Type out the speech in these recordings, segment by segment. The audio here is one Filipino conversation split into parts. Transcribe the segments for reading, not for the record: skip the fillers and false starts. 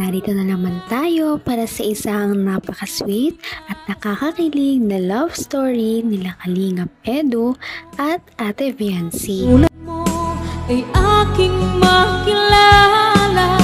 narito na naman tayo para sa isang napaka-sweet at nakakakilig na love story nila Kalingap Edu at Ate Viancy. Ulat mo ay aking makilala.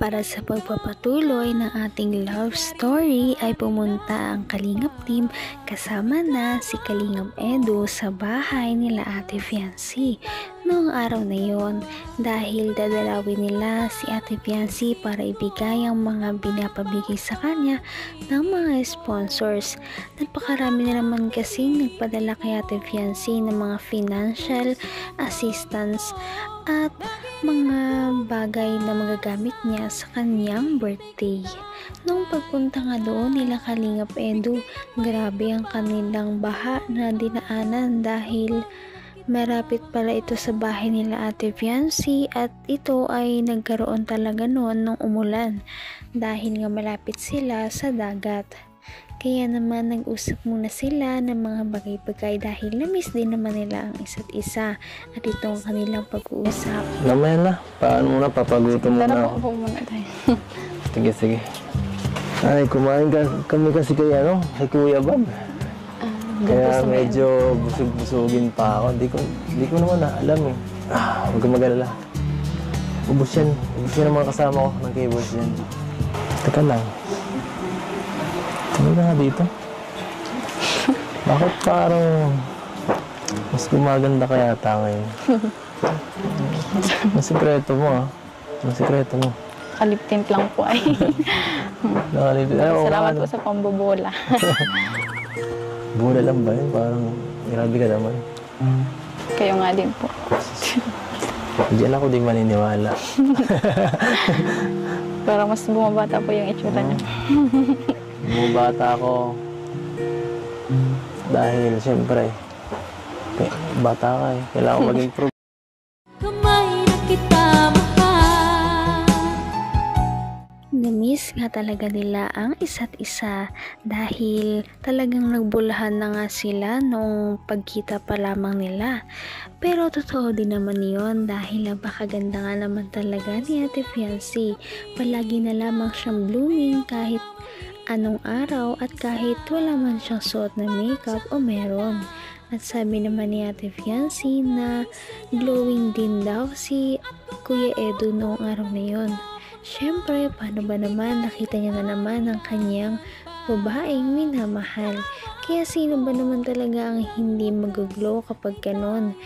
Para sa pagpapatuloy ng ating love story ay pumunta ang Kalingap team kasama na si Kalingap Edu sa bahay nila Ate Viancy noong araw na yon dahil dadalawin nila si Ate Viancy para ibigay ang mga binapabigay sa kanya ng mga sponsors. Napakarami na naman kasing nagpadala kay Ate Viancy ng mga financial assistance at mga bagay na magagamit niya sa kanyang birthday. Nung pagpunta nga doon nila Kalingap Edu, grabe ang kanilang baha na dinaanan dahil marapit pala ito sa bahay nila Ate Viancy at ito ay nagkaroon talaga noon ng umulan dahil nga malapit sila sa dagat. Kaya naman nag-usap muna sila ng mga bagay-bagay dahil na-miss din naman nila ang isa't isa at ito ang kanilang pag-uusap. Namaya na, paano muna, papagutom muna. Tara po muna tayo. Sige. Ay, kumain kami kasi kay Kuya Bob. Kaya medyo busog-busugin pa ako. Hindi ko naman alam eh. Huwag kang mag-alala. Ubus yan ang mga kasama ko ng keyboards yan. Teka lang. Tingin ka nga dito. Bakit parang mas gumaganda ka yata ngayon? Ang sikreto mo Ang sikreto mo. Kaliptint lang po ay. Salamat po sa pambobola. Bola lang ba yun? Parang grabe ka naman. Kayo nga din po. Diyan ako di maniniwala. Parang mas bumabata po yung itsura niya. Bumabata ako dahil siyempre bata ka eh. Kailangan mag-improve. Kamay na kita mahal. Na-miss nga talaga nila ang isa't isa dahil talagang nagbulahan na nga sila noong pagkita pa lamang nila. Pero totoo din naman yon dahil napakaganda nga naman talaga ni Ate Viancy. Palagi na lamang siyang blooming kahit anong araw at kahit wala man siyang suot na makeup o meron. At sabi naman ni Ate Viancy na glowing din daw si Kuya Edu noong araw na yon. Siyempre, paano ba naman nakita niya na naman ang kanyang babaeng minamahal. Kaya sino ba naman talaga ang hindi mag-glow kapag ganon?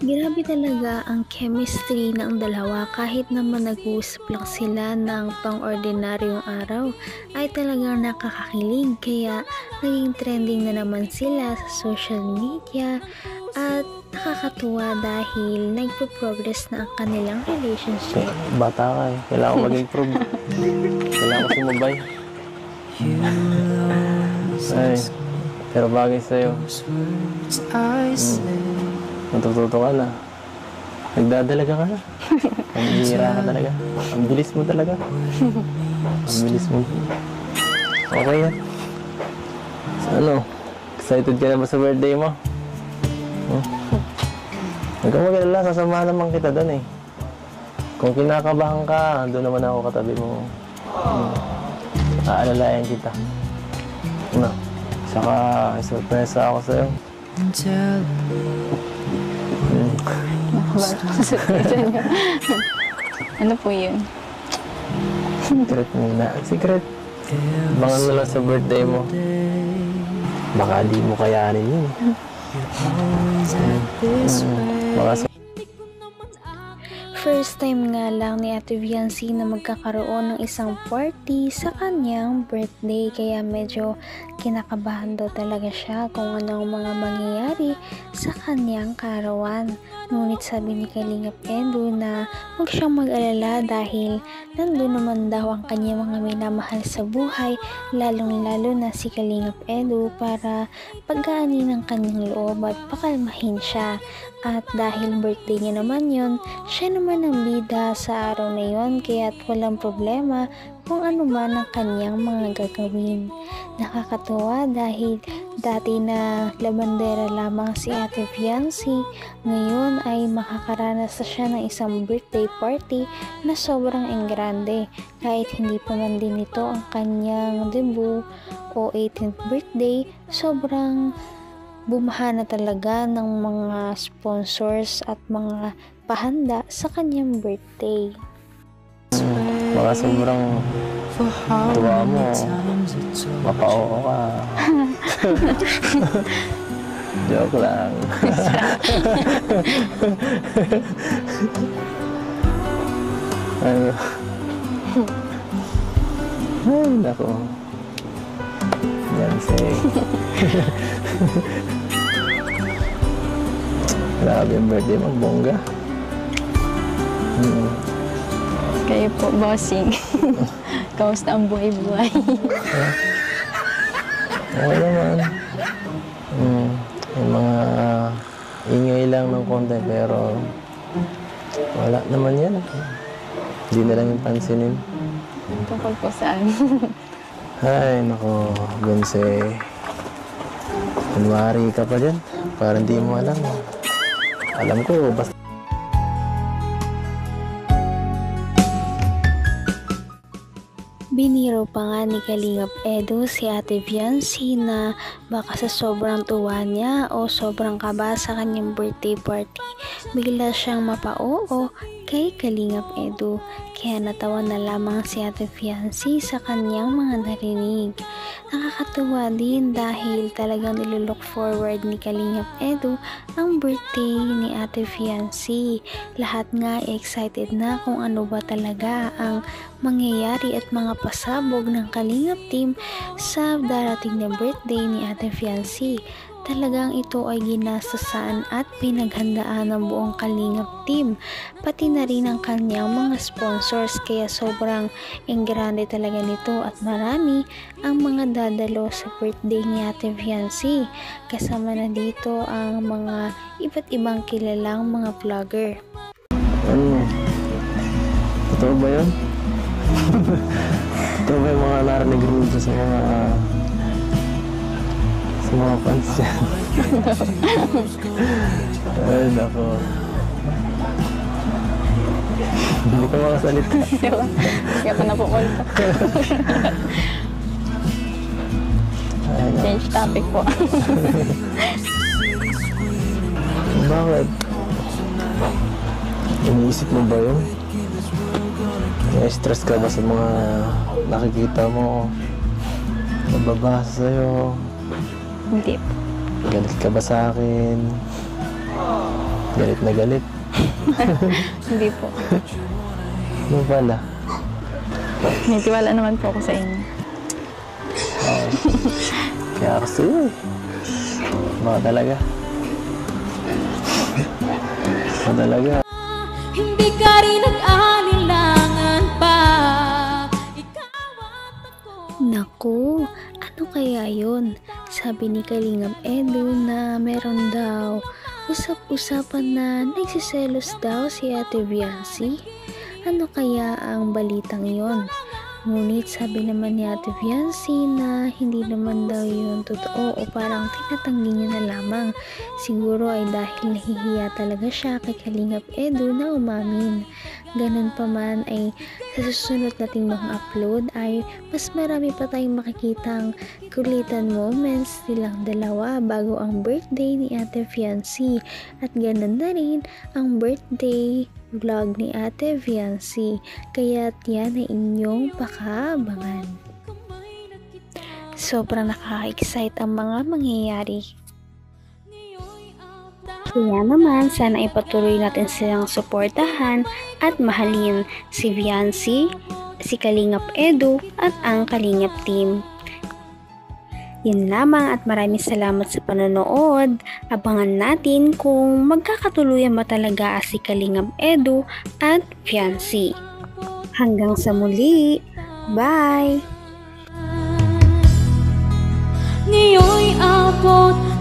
Grabe talaga ang chemistry ng dalawa kahit naman nag-uusap lang sila ng pang-ordinaryong araw ay talagang nakakakilig kaya naging trending na naman sila sa social media at nakakatuwa dahil nagpo-progress na ang kanilang relationship. Bata ka eh. Kailangan mag-improve. Kailangan sumabay. Ay, pero bagay sa'yo. Natututo ka na. Nagdadalaga ka na. Ang hihira ka talaga. Ang bilis mo talaga. Ang bilis mo. Okay yan. So, excited ka na ba sa birthday mo? Huwag kang mag-alala, sasamahan naman kita doon eh. Kung kinakabahan ka, doon naman ako katabi mo. Aalalayan kita. Saka surpresa ako sa'yo. Ano po yun? Secret muna. Secret. Abangan mo lang sa birthday mo. Baka di mo kayanin yun. First time nga lang ni Ate Viancy na magkakaroon ng isang party sa kanyang birthday kaya medyo kinakabahan daw talaga siya kung ano ang mga mangyayari sa kanyang karawan. Ngunit sabi ni Kalingap Edu na huwag siyang mag-alala dahil nandun naman daw ang kanyang mga minamahal sa buhay lalong-lalo na si Kalingap Edu para pagaanin ang kanyang loob at pakalmahin siya. At dahil birthday niya naman yun, siya naman ang bida sa araw na yun, kaya't walang problema kung ano man ang kanyang mga gagawin. Nakakatuwa dahil dati na labandera lamang si Ate Fiancee, ngayon ay makakaranas na siya ng isang birthday party na sobrang engrande. Kahit hindi pa man din ito ang kanyang debut o 18th birthday, sobrang bumaha na talaga ng mga sponsors at mga pahanda sa kanyang birthday. Baka sobrang tuwa mo. Mapa-oo ka. Joke lang. Ano? Ay, nako. Fiancé. Grabe yung birthday mo, bongga. Kayo po, bossing. Kamusta ang buhay-buhay? Okay naman. Yung mga ingay lang ng konti, pero wala naman yan. Hindi na lang yung pansinin. Tungkol po saan? Ay, nako, Beyonce. Kunwari ka pa dyan, parang hindi mo alam. Alam ko, basta... Biniro pa nga ni Kalingap Edu si Ate Fiancee na baka sa sobrang tuwa niya o sobrang kaba sa kanyang birthday party, bigla siyang mapa-oo kay Kalingap Edu. Kaya natawa na lamang si Ate Fiancee sa kanyang mga narinig. Nakakatuwa din dahil talagang nilook forward ni Kalingap Edu ang birthday ni Ate Fiancee. Lahat nga excited na kung ano ba talaga ang mangyayari at mga pasabog ng Kalingap team sa darating na birthday ni Ate Fiancee. Talagang ito ay ginastusan at pinaghandaan ng buong Kalingap team, pati na rin ang kanyang mga sponsors, kaya sobrang engrande talaga nito at marami ang mga dadalo sa birthday ni Ate Fiancee. Kasama na dito ang mga iba't ibang kilalang mga vlogger. Ano? Totoo ba yun? Totoo ba yung mga narinig rin sa mga fans yan? Ay, nako. Hindi ka makasalita. Kaya pa na po kulto. Change topic po. Bakit? Iniisip mo ba yun? Na-stress ka ba sa mga nakikita mo? Nababasa sa'yo? Hindi po. Galit ka ba sa akin? Galit na galit? Hindi po. Ano pala? May tiwala naman po ako sa inyo. Kaya ako sa'yo eh. Baka talaga. Baka talaga. Hindi ka rin nag-alinlangan pa. Ikaw at ako. Naku, ano kaya yun? Sabi ni Kalingap Edu na meron daw usap-usapan na nagsiselos daw si Ate Fiancee. Ano kaya ang balitang yon? Ngunit sabi naman ni Ate Fiancee na hindi naman daw yun totoo o parang tinatanggi niya na lamang. Siguro ay dahil nahihiya talaga siya kay Kalingap Edu na umamin. Ganun pa man ay sa susunod nating mga upload ay mas marami pa tayong makikitang kulitan moments nilang dalawa bago ang birthday ni Ate Fiancee. At ganun na rin ang birthday vlog ni Ate Fiancee. Kaya't yan ay inyong pakaabangan. Sobrang nakaka-excite ang mga mangyayari. Kaya naman, sana ipatuloy natin silang suportahan at mahalin si Fiancee, si Kalingap Edu at ang Kalingap team. Yun lamang at maraming salamat sa panonood. Abangan natin kung magkakatuluyan ba talaga si Kalingap Edu at Fiancee. Hanggang sa muli. Bye! Ngayon'y abot